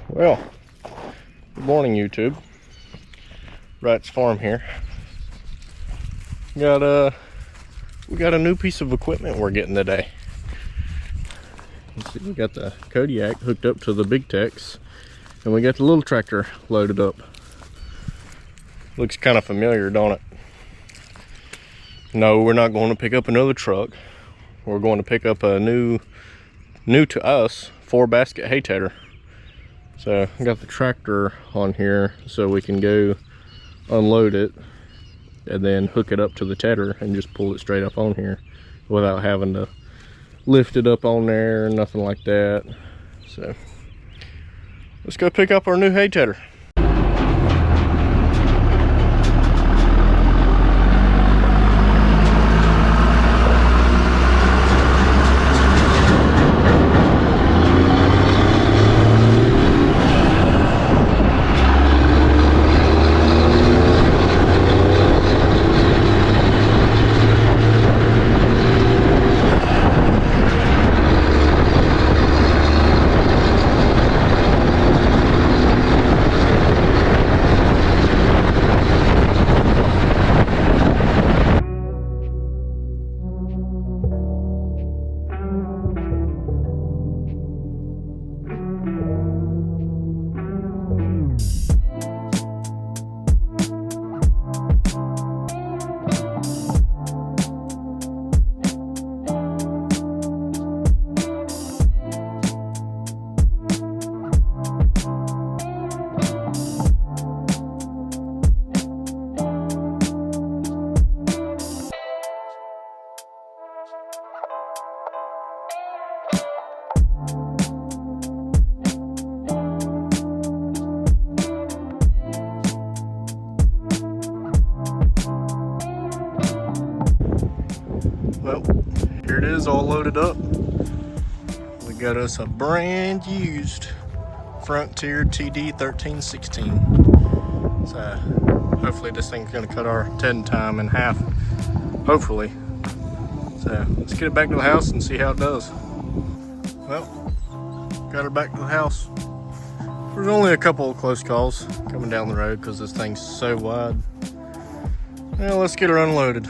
Well, good morning, YouTube. Wright's Farm here. We got a new piece of equipment we're getting today. You see, we got the Kodiak hooked up to the Big Tex, and we got the little tractor loaded up. Looks kind of familiar, don't it? No, we're not going to pick up another truck. We're going to pick up a new to us 4-basket hay tedder. So I got the tractor on here so we can go unload it and then hook it up to the tedder and just pull it straight up on here without having to lift it up on there or nothing like that. So let's go pick up our new hay tedder. Well, here it is, all loaded up. We got us a brand used Frontier TD 1316. So hopefully this thing's gonna cut our tedding time in half. Hopefully. So let's get it back to the house and see how it does. Well, got her back to the house. There's only a couple of close calls coming down the road because this thing's so wide. Well, let's get her unloaded.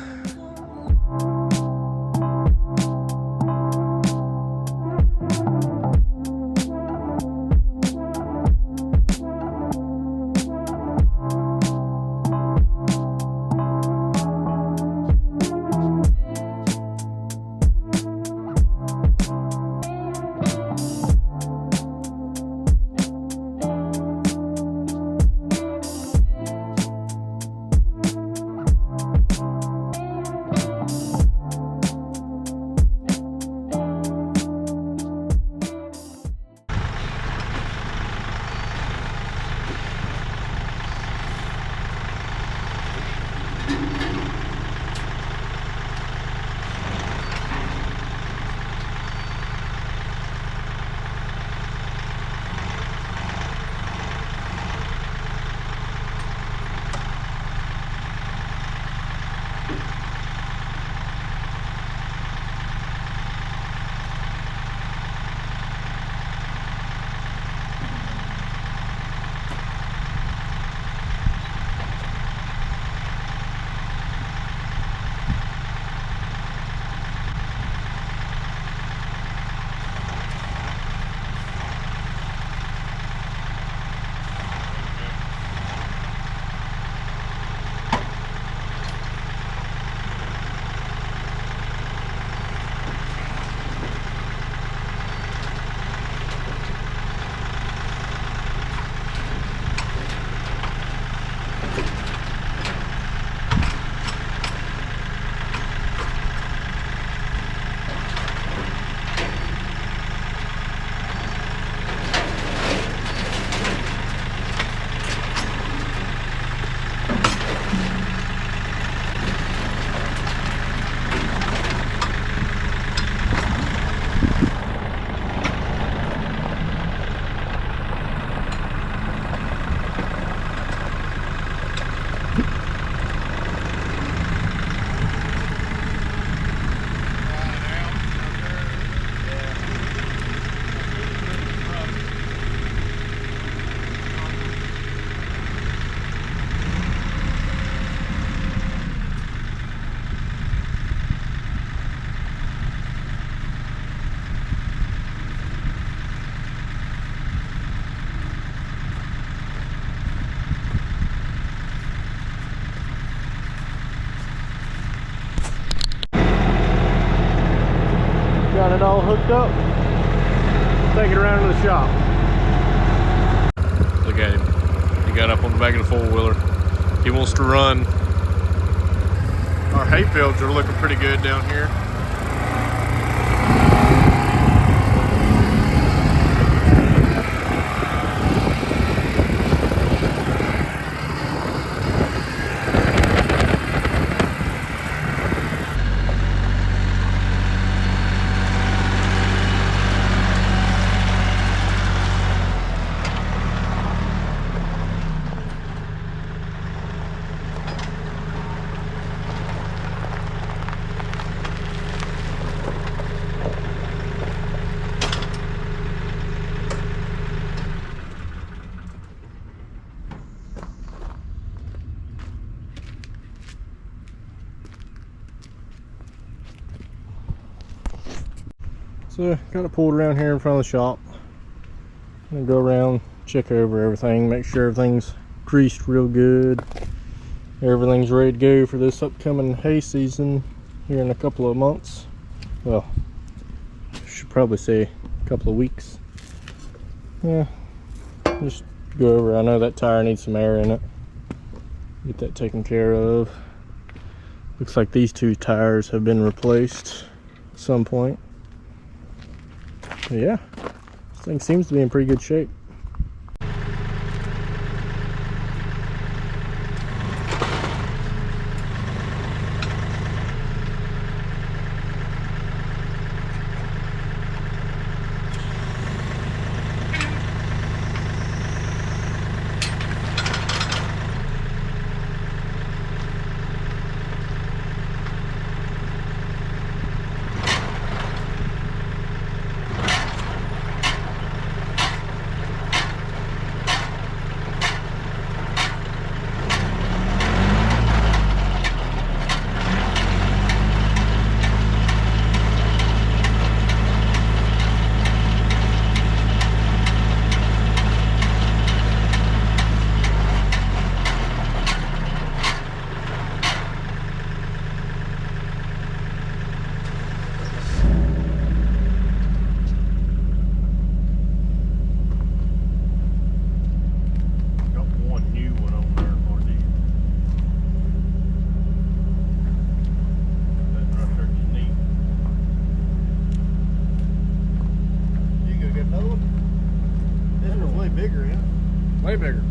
hooked up. Take it around to the shop. Look at him. He got up on the back of the four-wheeler. He wants to run. Our hay fields are looking pretty good down here. So got it pulled around here in front of the shop. I'm gonna go around, check over everything, make sure everything's greased real good. Everything's ready to go for this upcoming hay season here in a couple of months. Well, I should probably say a couple of weeks. Yeah, just go over. I know that tire needs some air in it. Get that taken care of. Looks like these two tires have been replaced at some point. But yeah, this thing seems to be in pretty good shape. Way bigger.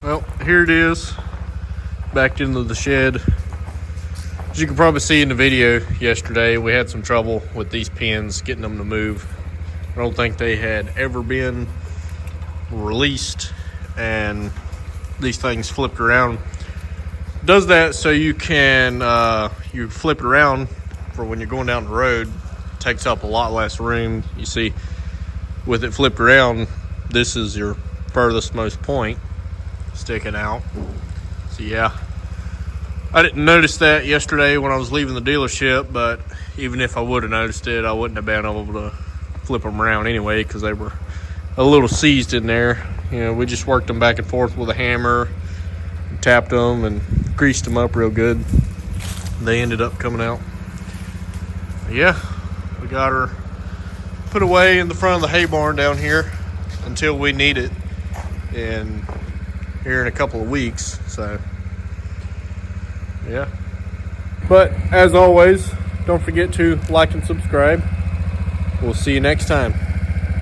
Well, here it is, backed into the shed. As you can probably see in the video yesterday, we had some trouble with these pins, getting them to move. I don't think they had ever been released, and these things flipped around. Does that so you can, you flip it around for when you're going down the road, takes up a lot less room. You see, with it flipped around, this is your furthest most point sticking out. So yeah, I didn't notice that yesterday when I was leaving the dealership, but even if I would have noticed it, I wouldn't have been able to flip them around anyway because they were a little seized in there. You know, we just worked them back and forth with a hammer, tapped them, and greased them up real good. They ended up coming out. But yeah, we got her put away in the front of the hay barn down here until we need it here in a couple of weeks. So yeah. But as always, don't forget to like and subscribe. We'll see you next time.